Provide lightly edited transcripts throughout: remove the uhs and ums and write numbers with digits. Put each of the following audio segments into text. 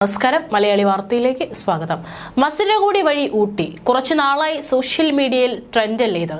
നമസ്കാരം, മലയാളി വാർത്തയിലേക്ക് സ്വാഗതം. മസിനഗുഡി വഴി ഊട്ടി കുറച്ചു നാളായി സോഷ്യൽ മീഡിയയിൽ ട്രെൻഡല്ലേ ഇത്.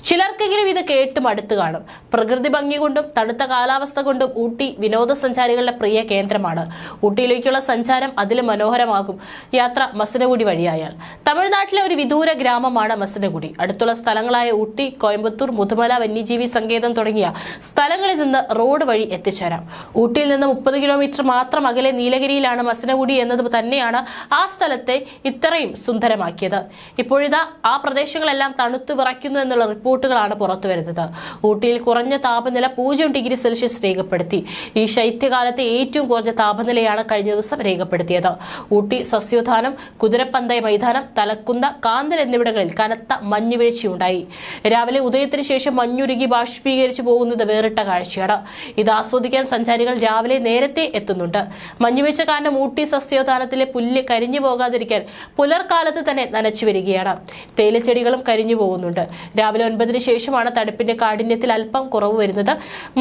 ചിലർക്കെങ്കിലും ഇത് കേട്ട് മടുത്തു കാണും. പ്രകൃതി ഭംഗി കൊണ്ടും തണുത്ത കാലാവസ്ഥ കൊണ്ടും ഊട്ടി വിനോദസഞ്ചാരികളുടെ പ്രിയ കേന്ദ്രമാണ്. ഊട്ടിയിലേക്കുള്ള സഞ്ചാരം അതിലും മനോഹരമാകും യാത്ര മസിനഗുഡി വഴിയായാൽ. തമിഴ്നാട്ടിലെ ഒരു വിദൂര ഗ്രാമമാണ് മസിനഗുഡി. അടുത്തുള്ള സ്ഥലങ്ങളായ ഊട്ടി, കോയമ്പത്തൂർ, മുതുമല വന്യജീവി സങ്കേതം തുടങ്ങിയ സ്ഥലങ്ങളിൽ നിന്ന് റോഡ് വഴി എത്തിച്ചേരാം. ഊട്ടിയിൽ നിന്ന് 30 കിലോമീറ്റർ മാത്രം അകലെ നീലഗിരിയിലാണ് മസിനഗുഡി എന്നത് തന്നെയാണ് ആ സ്ഥലത്തെ ഇത്രയും സുന്ദരമാക്കിയത്. ഇപ്പോഴിതാ ആ പ്രദേശങ്ങളെല്ലാം തണുത്തു വിറയ്ക്കുന്നു എന്നുള്ള റിപ്പോർട്ടുകളാണ് പുറത്തുവരുന്നത്. ഊട്ടിയിൽ കുറഞ്ഞ താപനില 0 ഡിഗ്രി സെൽഷ്യസ് രേഖപ്പെടുത്തി. ഈ ശൈത്യകാലത്തെ ഏറ്റവും കുറഞ്ഞ താപനിലയാണ് കഴിഞ്ഞ ദിവസം രേഖപ്പെടുത്തിയത്. ഊട്ടി സസ്യോദ്യാനം, കുതിരപ്പന്തയ മൈതാനം, തലക്കുന്ത, കാന്തൽ എന്നിവിടങ്ങളിൽ കനത്ത മഞ്ഞുവീഴ്ചയുണ്ടായി. രാവിലെ ഉദയത്തിന് ശേഷം മഞ്ഞുരുകി ബാഷ്പീകരിച്ചു പോകുന്നത് വേറിട്ട കാഴ്ചയാണ്. ഇത് ആസ്വദിക്കാൻ സഞ്ചാരികൾ രാവിലെ നേരത്തെ എത്തുന്നുണ്ട്. മഞ്ഞുവീഴ്ച കാരണം ഊട്ടി സസ്യോദ്യാനത്തിലെ പുല്ല് കരിഞ്ഞു പോകാതിരിക്കാൻ പുലർക്കാലത്ത് തന്നെ നനച്ചു വരികയാണ്. തേയിലച്ചെടികളും കരിഞ്ഞു പോകുന്നുണ്ട്. രാവിലെ 9-ന് ശേഷമാണ് തണുപ്പിന്റെ കാഠിന്യത്തിൽ അല്പം കുറവ് വരുന്നത്.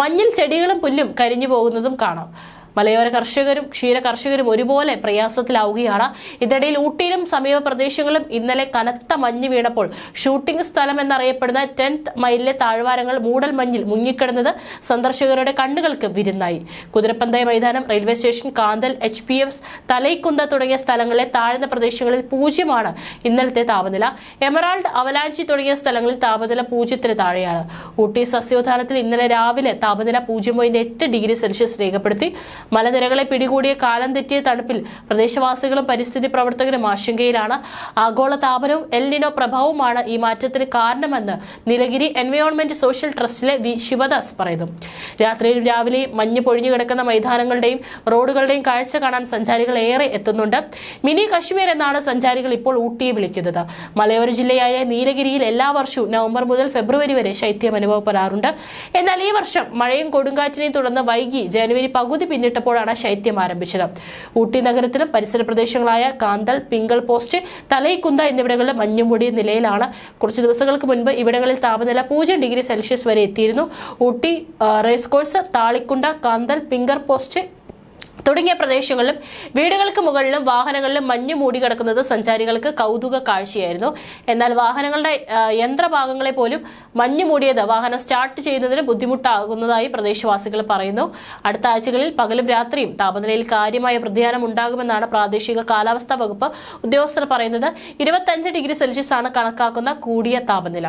മഞ്ഞിൽ ചെടികളും പുല്ലും കരിഞ്ഞു പോകുന്നതും കാണാം. മലയോര കർഷകരും ക്ഷീര കർഷകരും ഒരുപോലെ പ്രയാസത്തിലാവുകയാണ്. ഇതിനിടയിൽ ഊട്ടിയിലും സമീപ പ്രദേശങ്ങളും ഇന്നലെ കനത്ത മഞ്ഞ് വീണപ്പോൾ ഷൂട്ടിംഗ് സ്ഥലം എന്നറിയപ്പെടുന്ന 10th മൈലിലെ താഴ്വാരങ്ങൾ മൂടൽ മഞ്ഞിൽ മുങ്ങിക്കിടന്നത് സന്ദർശകരുടെ കണ്ണുകൾക്ക് വിരുന്നായി. കുതിരപ്പന്തയ മൈതാനം, റെയിൽവേ സ്റ്റേഷൻ, കാന്തൽ, HPF, തലൈക്കുന്ത തുടങ്ങിയ സ്ഥലങ്ങളിലെ താഴ്ന്ന പ്രദേശങ്ങളിൽ 0 ഇന്നലത്തെ താപനില. എമറാൾഡ്, അവലാഞ്ചി തുടങ്ങിയ സ്ഥലങ്ങളിൽ താപനില 0-ന് താഴെയാണ്. ഊട്ടി സസ്യോദ്യാനത്തിൽ ഇന്നലെ രാവിലെ താപനില 0.8 ഡിഗ്രി സെൽഷ്യസ് രേഖപ്പെടുത്തി. മലനിരകളെ പിടികൂടിയ കാലം തെറ്റിയ തണുപ്പിൽ പ്രദേശവാസികളും പരിസ്ഥിതി പ്രവർത്തകരും ആശങ്കയിലാണ്. ആഗോള താപനവും എൽ നിനോ പ്രഭാവവുമാണ് ഈ മാറ്റത്തിന് കാരണമെന്ന് നീലഗിരി എൻവയോൺമെന്റ് സോഷ്യൽ ട്രസ്റ്റിലെ ശിവദാസ് പറയുന്നു. രാത്രിയിലും രാവിലെയും മഞ്ഞ് പൊഴിഞ്ഞു കിടക്കുന്ന മൈതാനങ്ങളുടെയും റോഡുകളുടെയും കാഴ്ച കാണാൻ സഞ്ചാരികൾ ഏറെ എത്തുന്നുണ്ട്. മിനി കശ്മീർ എന്നാണ് സഞ്ചാരികൾ ഇപ്പോൾ ഊട്ടിയെ വിളിക്കുന്നത്. മലയോര ജില്ലയായ നീലഗിരിയിൽ എല്ലാ വർഷവും നവംബർ മുതൽ ഫെബ്രുവരി വരെ ശൈത്യം അനുഭവപ്പെടാറുണ്ട്. എന്നാൽ ഈ വർഷം മഴയും കൊടുങ്കാറ്റിനെയും തുടർന്ന് വൈകി ജനുവരി പകുതി പിന്നിട്ടപ്പോഴാണ് ശൈത്യം ആരംഭിച്ചത്. ഊട്ടി നഗരത്തിലും പരിസര പ്രദേശങ്ങളായ കാന്തൽ, പിങ്കൽ പോസ്റ്റ്, തലൈക്കുന്ത എന്നിവിടങ്ങളിൽ മഞ്ഞുമൂടിയ നിലയിലാണ്. കുറച്ചു ദിവസങ്ങൾക്ക് മുൻപ് ഇവിടങ്ങളിൽ താപനില 0 ഡിഗ്രി സെൽഷ്യസ് വരെ എത്തിയിരുന്നു. Ooty race course, താളിക്കുണ്ട, കാന്തൽ, Pinker post തുടങ്ങിയ പ്രദേശങ്ങളിലും വീടുകൾക്ക് മുകളിലും വാഹനങ്ങളിലും മഞ്ഞു മൂടി കിടക്കുന്നത് സഞ്ചാരികൾക്ക് കൗതുക കാഴ്ചയായിരുന്നു. എന്നാൽ വാഹനങ്ങളുടെ യന്ത്രഭാഗങ്ങളെ പോലും മഞ്ഞു മൂടിയത് വാഹനം സ്റ്റാർട്ട് ചെയ്യുന്നതിന് ബുദ്ധിമുട്ടാകുന്നതായി പ്രദേശവാസികൾ പറയുന്നു. അടുത്ത ആഴ്ചകളിൽ പകലും രാത്രിയും താപനിലയിൽ കാര്യമായ വ്യതിയാനം ഉണ്ടാകുമെന്നാണ് പ്രാദേശിക കാലാവസ്ഥാ വകുപ്പ് ഉദ്യോഗസ്ഥർ പറയുന്നത്. 25 ഡിഗ്രി സെൽഷ്യസ് ആണ് കണക്കാക്കുന്ന കൂടിയ താപനില.